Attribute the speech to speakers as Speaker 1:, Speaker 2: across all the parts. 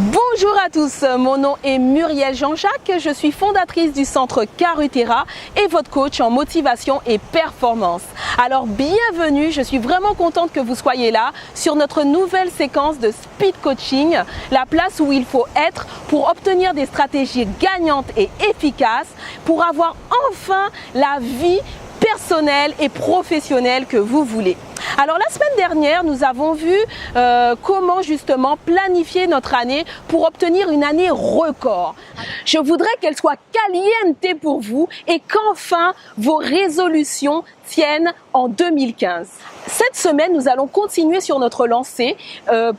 Speaker 1: Bonjour à tous, mon nom est Muriel Jean-Jacques, je suis fondatrice du centre Carutera et votre coach en motivation et performance. Alors bienvenue, je suis vraiment contente que vous soyez là sur notre nouvelle séquence de Speed Coaching, la place où il faut être pour obtenir des stratégies gagnantes et efficaces pour avoir enfin la vie personnelle et professionnelle que vous voulez. Alors la semaine dernière, nous avons vu comment justement planifier notre année pour obtenir une année record. Je voudrais qu'elle soit caliente pour vous et qu'enfin vos résolutions tiennent en 2015. Cette semaine, nous allons continuer sur notre lancée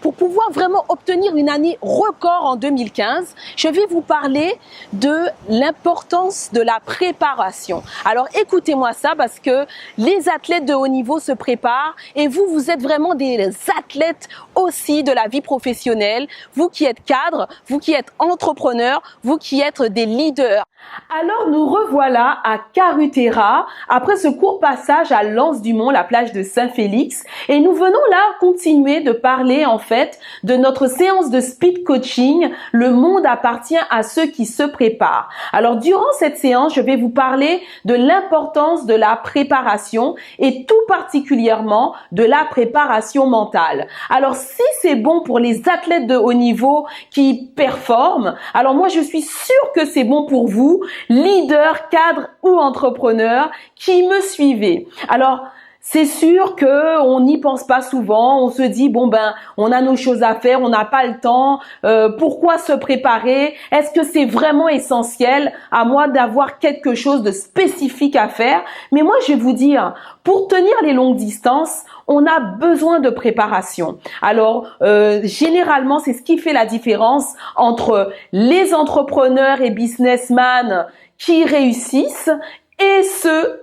Speaker 1: pour pouvoir vraiment obtenir une année record en 2015. Je vais vous parler de l'importance de la préparation. Alors écoutez-moi ça parce que les athlètes de haut niveau se préparent et vous êtes vraiment des athlètes aussi de la vie professionnelle. Vous qui êtes cadre, vous qui êtes entrepreneur, vous qui êtes des leaders. Alors nous revoilà à Carutera après ce court passage à Lens-du-Mont, la plage de Saint-Félix, et nous venons là continuer de parler en fait de notre séance de speed coaching. Le monde appartient à ceux qui se préparent. Alors durant cette séance, je vais vous parler de l'importance de la préparation et tout particulièrement de la préparation mentale. Alors si c'est bon pour les athlètes de haut niveau qui performent, alors moi je suis sûre que c'est bon pour vous, leader, cadre ou entrepreneur qui me suivez. Alors, c'est sûr que on n'y pense pas souvent, on se dit bon ben on a nos choses à faire, on n'a pas le temps, pourquoi se préparer? Est-ce que c'est vraiment essentiel à moi d'avoir quelque chose de spécifique à faire? Mais moi je vais vous dire, pour tenir les longues distances, on a besoin de préparation. Alors généralement c'est ce qui fait la différence entre les entrepreneurs et businessmen qui réussissent et ceux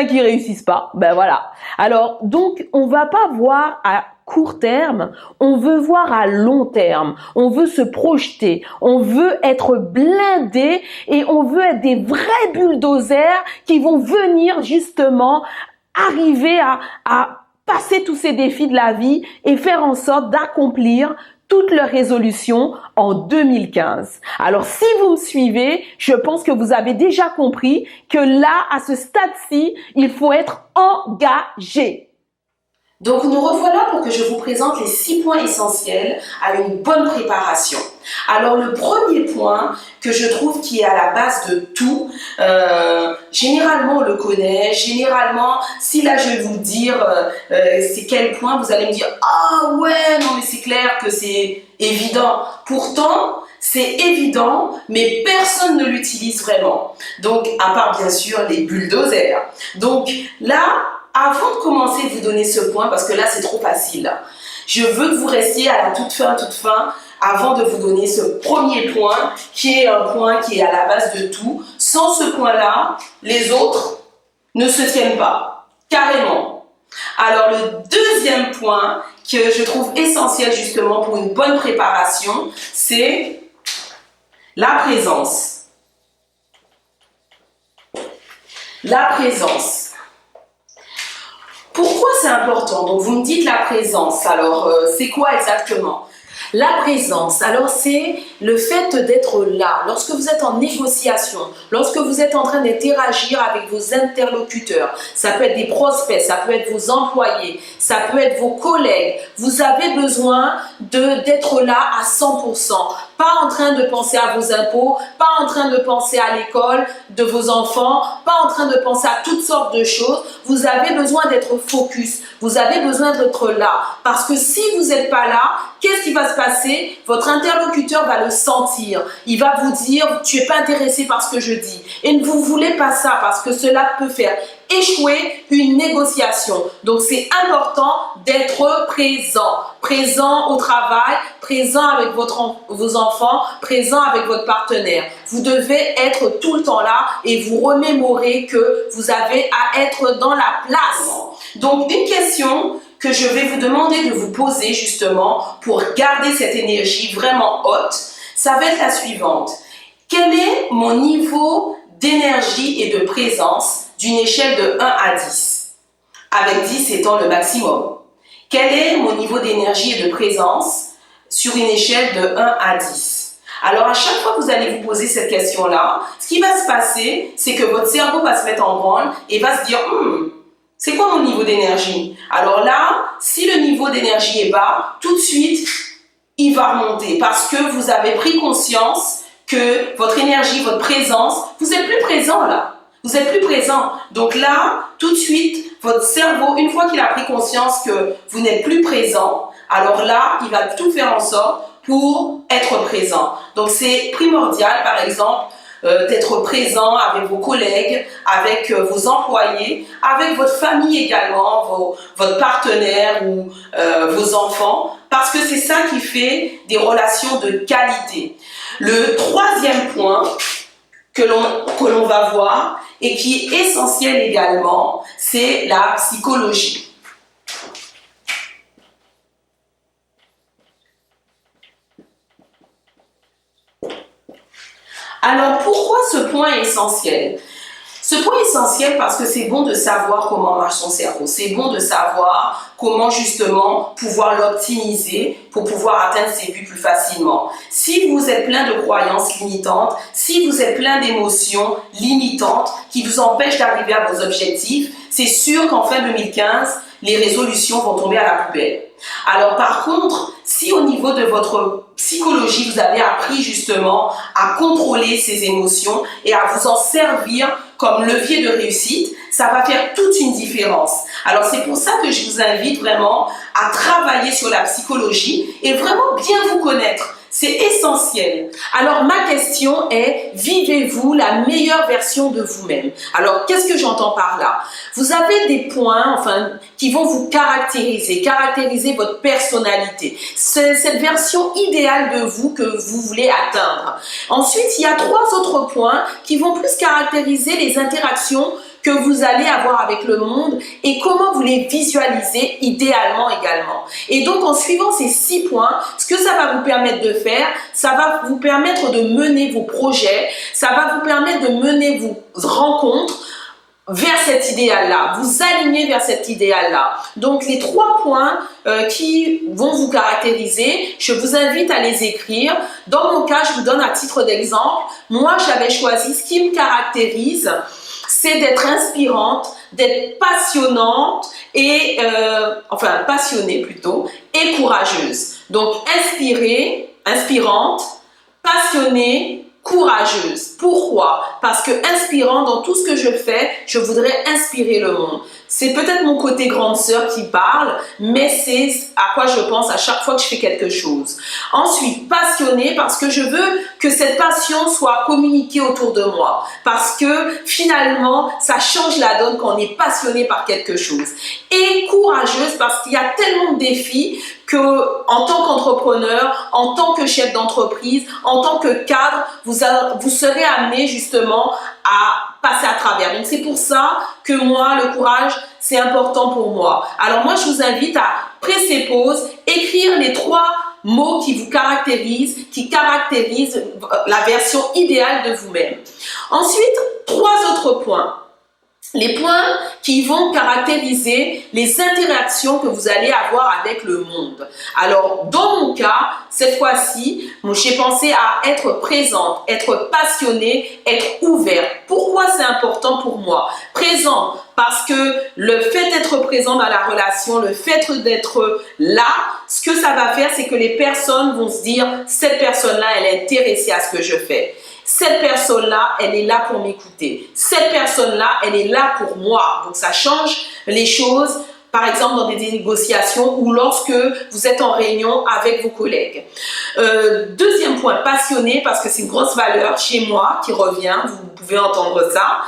Speaker 1: qui réussissent pas. Ben voilà. Alors, donc, on va pas voir à court terme, on veut voir à long terme. On veut se projeter. On veut être blindé et on veut être des vrais bulldozers qui vont venir justement arriver à passer tous ces défis de la vie et faire en sorte d'accomplir toutes leurs résolutions en 2015. Alors, si vous me suivez, je pense que vous avez déjà compris que là, à ce stade-ci, il faut être engagé.
Speaker 2: Donc nous revoilà pour que je vous présente les 6 points essentiels à une bonne préparation. Alors le premier point que je trouve qui est à la base de tout, généralement on le connaît, généralement si là je vais vous dire c'est quel point, vous allez me dire ah ouais non mais c'est clair que c'est évident. Pourtant c'est évident mais personne ne l'utilise vraiment. Donc à part bien sûr les bulldozers. Donc là, avant de commencer de vous donner ce point, parce que là c'est trop facile, je veux que vous restiez à la toute fin, avant de vous donner ce premier point, qui est un point qui est à la base de tout. Sans ce point-là, les autres ne se tiennent pas, carrément. Alors le deuxième point que je trouve essentiel justement pour une bonne préparation, c'est la présence. La présence. Pourquoi c'est important? Donc vous me dites la présence, alors c'est quoi exactement? La présence, alors c'est le fait d'être là, lorsque vous êtes en négociation, lorsque vous êtes en train d'interagir avec vos interlocuteurs, ça peut être des prospects, ça peut être vos employés, ça peut être vos collègues, vous avez besoin d'être là à 100%, pas en train de penser à vos impôts, pas en train de penser à l'école de vos enfants, pas en train de penser à toutes sortes de choses, vous avez besoin d'être focus, vous avez besoin d'être là, parce que si vous n'êtes pas là, qu'est-ce qui va se passer? Votre interlocuteur va le sentir. Il va vous dire, tu n'es pas intéressé par ce que je dis. Et ne vous voulez pas ça parce que cela peut faire échouer une négociation. Donc, c'est important d'être présent. Présent au travail, présent avec vos enfants, présent avec votre partenaire. Vous devez être tout le temps là et vous remémorer que vous avez à être dans la place. Donc, une question que je vais vous demander de vous poser justement pour garder cette énergie vraiment haute, ça va être la suivante. Quel est mon niveau d'énergie et de présence d'une échelle de 1 à 10, avec 10 étant le maximum? Quel est mon niveau d'énergie et de présence sur une échelle de 1 à 10. Alors, à chaque fois que vous allez vous poser cette question-là, ce qui va se passer, c'est que votre cerveau va se mettre en branle et va se dire « c'est quoi mon niveau d'énergie ?» Alors là, si le niveau d'énergie est bas, tout de suite, il va remonter parce que vous avez pris conscience que votre énergie, votre présence, vous n'êtes plus présent là. Vous n'êtes plus présent. Donc là, tout de suite, votre cerveau, une fois qu'il a pris conscience que vous n'êtes plus présent, alors là, il va tout faire en sorte pour être présent. Donc c'est primordial, par exemple, d'être présent avec vos collègues, avec vos employés, avec votre famille également, votre partenaire ou vos enfants, parce que c'est ça qui fait des relations de qualité. Le troisième point que l'on va voir et qui est essentiel également, c'est la psychologie. Alors, pourquoi ce point est essentiel? Ce point est essentiel parce que c'est bon de savoir comment marche son cerveau. C'est bon de savoir comment justement pouvoir l'optimiser pour pouvoir atteindre ses buts plus facilement. Si vous êtes plein de croyances limitantes, si vous êtes plein d'émotions limitantes qui vous empêchent d'arriver à vos objectifs, c'est sûr qu'en fin 2015, les résolutions vont tomber à la poubelle. Alors par contre, si au niveau de votre psychologie, vous avez appris justement à contrôler ces émotions et à vous en servir comme levier de réussite, ça va faire toute une différence. Alors c'est pour ça que je vous invite vraiment à travailler sur la psychologie et vraiment bien vous connaître. C'est essentiel. Alors ma question est, vivez-vous la meilleure version de vous-même? Alors qu'est-ce que j'entends par là? Vous avez des points qui vont vous caractériser votre personnalité. C'est cette version idéale de vous que vous voulez atteindre. Ensuite, il y a 3 autres points qui vont plus caractériser les interactions que vous allez avoir avec le monde et comment vous les visualisez idéalement également. Et donc, en suivant ces 6 points, ce que ça va vous permettre de faire, ça va vous permettre de mener vos projets, ça va vous permettre de mener vos rencontres vers cet idéal-là, vous aligner vers cet idéal-là. Donc, les 3 points qui vont vous caractériser, je vous invite à les écrire. Dans mon cas, je vous donne à titre d'exemple, moi, j'avais choisi ce qui me caractérise, c'est d'être inspirante, d'être passionnante et, passionnée plutôt, et courageuse. Donc, inspirante, passionnée, courageuse. Pourquoi? Parce que inspirant, dans tout ce que je fais, je voudrais inspirer le monde. C'est peut-être mon côté grande sœur qui parle, mais c'est à quoi je pense à chaque fois que je fais quelque chose. Ensuite, passionnée parce que je veux que cette passion soit communiquée autour de moi. Parce que finalement, ça change la donne quand on est passionné par quelque chose. Et courageuse parce qu'il y a tellement de défis que, en tant qu'entrepreneur, en tant que chef d'entreprise, en tant que cadre, vous serez amené justement à passer à travers. Donc c'est pour ça que moi, le courage, c'est important pour moi. Alors moi, je vous invite à presser pause, écrire les 3 mots qui vous caractérisent, qui caractérisent la version idéale de vous-même. Ensuite, 3 autres points. Les points qui vont caractériser les interactions que vous allez avoir avec le monde. Alors, dans mon cas, cette fois-ci, j'ai pensé à être présente, être passionnée, être ouverte. Pourquoi c'est important pour moi? Présente, parce que le fait d'être présent dans la relation, le fait d'être là, ce que ça va faire, c'est que les personnes vont se dire, cette personne-là, elle est intéressée à ce que je fais. Cette personne-là, elle est là pour m'écouter. Cette personne-là, elle est là pour moi. Donc, ça change les choses, par exemple, dans des négociations ou lorsque vous êtes en réunion avec vos collègues. Deuxième point, passionné, parce que c'est une grosse valeur chez moi qui revient. Vous pouvez entendre ça.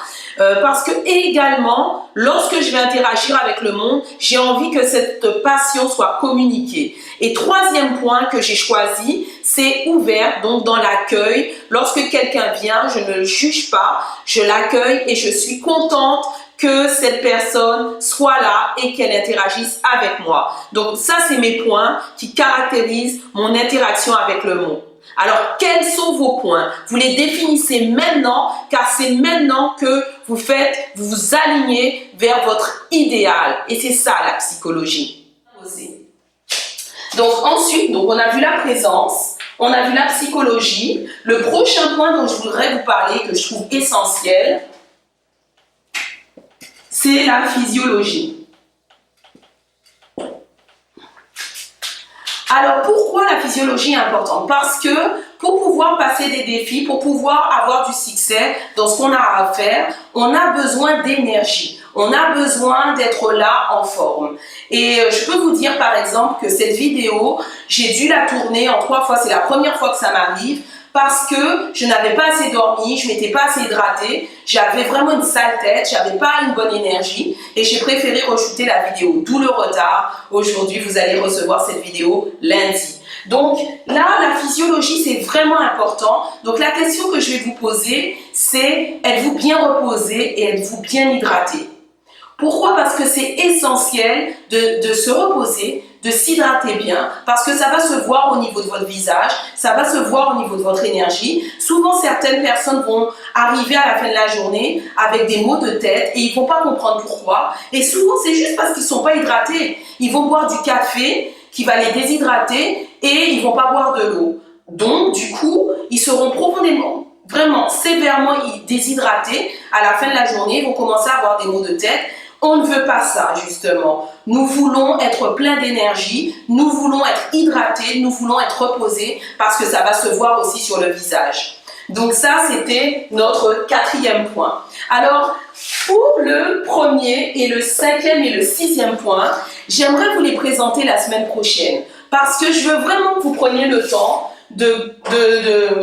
Speaker 2: Parce que également, lorsque je vais interagir avec le monde, j'ai envie que cette passion soit communiquée. Et 3e point que j'ai choisi, c'est ouvert, donc dans l'accueil. Lorsque quelqu'un vient, je ne le juge pas, je l'accueille et je suis contente que cette personne soit là et qu'elle interagisse avec moi. Donc ça, c'est mes points qui caractérisent mon interaction avec le monde. Alors, quels sont vos points? Vous les définissez maintenant, car c'est maintenant que vous vous alignez vers votre idéal. Et c'est ça, la psychologie. Donc ensuite, on a vu la présence, on a vu la psychologie. Le prochain point dont je voudrais vous parler, que je trouve essentiel, c'est la physiologie. Alors, pourquoi la physiologie est importante? Parce que pour pouvoir passer des défis, pour pouvoir avoir du succès dans ce qu'on a à faire, on a besoin d'énergie. On a besoin d'être là en forme. Et je peux vous dire par exemple que cette vidéo, j'ai dû la tourner en 3 fois. C'est la première fois que ça m'arrive parce que je n'avais pas assez dormi, je m'étais pas assez hydratée, j'avais vraiment une sale tête, j'avais pas une bonne énergie et j'ai préféré re-shooter la vidéo. D'où le retard. Aujourd'hui, vous allez recevoir cette vidéo lundi. Donc là, la physiologie, c'est vraiment important. Donc la question que je vais vous poser, c'est êtes-vous bien reposé et êtes-vous bien hydraté? Pourquoi? Parce que c'est essentiel de se reposer, de s'hydrater bien, parce que ça va se voir au niveau de votre visage, ça va se voir au niveau de votre énergie. Souvent, certaines personnes vont arriver à la fin de la journée avec des maux de tête et ils ne vont pas comprendre pourquoi. Et souvent, c'est juste parce qu'ils ne sont pas hydratés. Ils vont boire du café qui va les déshydrater et ils ne vont pas boire de l'eau. Donc, du coup, ils seront profondément, vraiment sévèrement déshydratés à la fin de la journée. Ils vont commencer à avoir des maux de tête. On ne veut pas ça, justement. Nous voulons être plein d'énergie, nous voulons être hydratés, nous voulons être reposés parce que ça va se voir aussi sur le visage. Donc ça, c'était notre 4e point. Alors, pour le 1er et le 5e et le 6e point, j'aimerais vous les présenter la semaine prochaine parce que je veux vraiment que vous preniez le temps de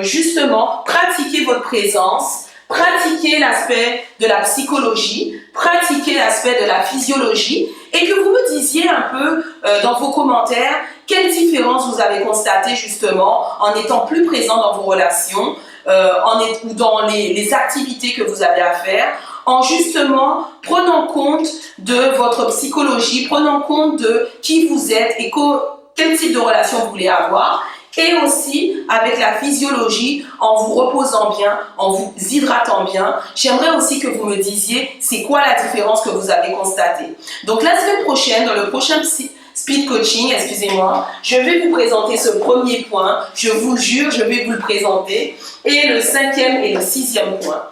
Speaker 2: justement pratiquer votre présence, pratiquer l'aspect de la psychologie, pratiquer l'aspect de la physiologie et que vous me disiez un peu dans vos commentaires quelle différence vous avez constatée justement en étant plus présent dans vos relations ou dans les activités que vous avez à faire, en justement prenant compte de votre psychologie, prenant compte de qui vous êtes et quel type de relation vous voulez avoir. Et aussi avec la physiologie, en vous reposant bien, en vous hydratant bien. J'aimerais aussi que vous me disiez c'est quoi la différence que vous avez constatée. Donc la semaine prochaine, dans le prochain speed coaching, excusez-moi, je vais vous présenter ce premier point. Je vous jure, je vais vous le présenter. Et le 5e et le 6e point.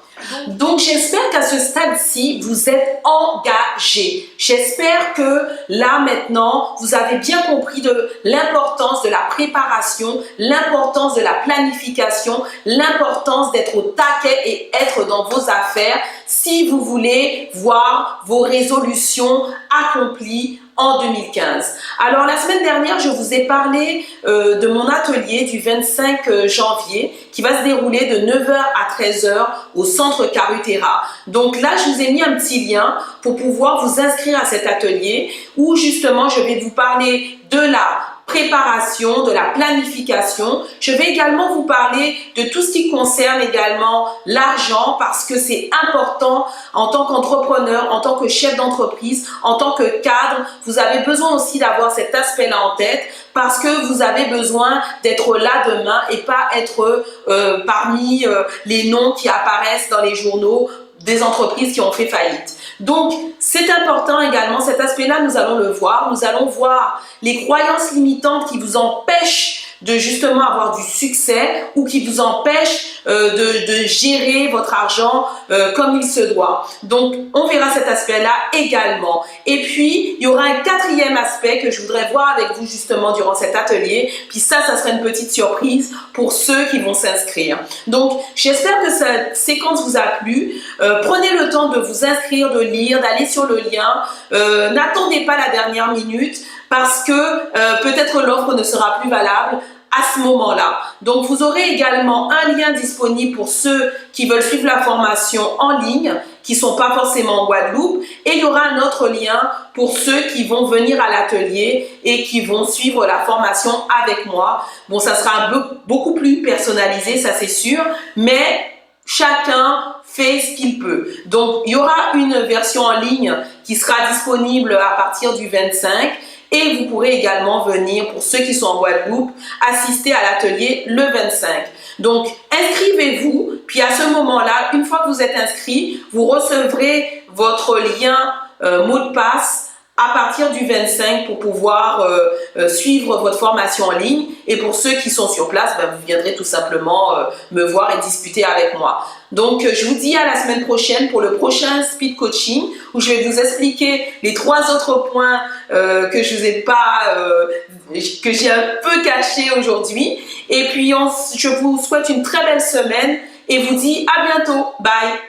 Speaker 2: Donc j'espère qu'à ce stade-ci, vous êtes engagés. J'espère que là maintenant, vous avez bien compris de l'importance de la préparation, l'importance de la planification, l'importance d'être au taquet et être dans vos affaires si vous voulez voir vos résolutions accomplies en 2015. Alors la semaine dernière, je vous ai parlé de mon atelier du 25 janvier qui va se dérouler de 9h à 13h au centre Carutera. Donc là, je vous ai mis un petit lien pour pouvoir vous inscrire à cet atelier où justement, je vais vous parler de la préparation, de la planification. Je vais également vous parler de tout ce qui concerne également l'argent parce que c'est important en tant qu'entrepreneur, en tant que chef d'entreprise, en tant que cadre. Vous avez besoin aussi d'avoir cet aspect-là en tête parce que vous avez besoin d'être là demain et pas être parmi les noms qui apparaissent dans les journaux des entreprises qui ont fait faillite. Donc, c'est important également, cet aspect-là, nous allons le voir. Nous allons voir les croyances limitantes qui vous empêchent de justement avoir du succès ou qui vous empêchent de gérer votre argent comme il se doit. Donc, on verra cet aspect-là également. Et puis, il y aura un 4e aspect que je voudrais voir avec vous justement durant cet atelier. Puis ça sera une petite surprise pour ceux qui vont s'inscrire. Donc, j'espère que cette séquence vous a plu. Prenez le temps de vous inscrire, de lire, d'aller sur le lien. N'attendez pas la dernière minute parce que peut-être l'offre ne sera plus valable à ce moment-là. Donc, vous aurez également un lien disponible pour ceux qui veulent suivre la formation en ligne, qui ne sont pas forcément en Guadeloupe. Et il y aura un autre lien pour ceux qui vont venir à l'atelier et qui vont suivre la formation avec moi. Bon, ça sera beaucoup plus personnalisé, ça c'est sûr, mais chacun fait ce qu'il peut. Donc, il y aura une version en ligne qui sera disponible à partir du 25 et vous pourrez également venir, pour ceux qui sont en Guadeloupe, assister à l'atelier le 25. Donc, inscrivez-vous, puis à ce moment-là, une fois que vous êtes inscrit, vous recevrez votre lien mot de passe à partir du 25 pour pouvoir suivre votre formation en ligne. Et pour ceux qui sont sur place, vous viendrez tout simplement me voir et discuter avec moi. Donc, je vous dis à la semaine prochaine pour le prochain speed coaching où je vais vous expliquer les 3 autres points que je vous ai pas, que j'ai un peu cachés aujourd'hui. Et puis, je vous souhaite une très belle semaine et vous dis à bientôt. Bye!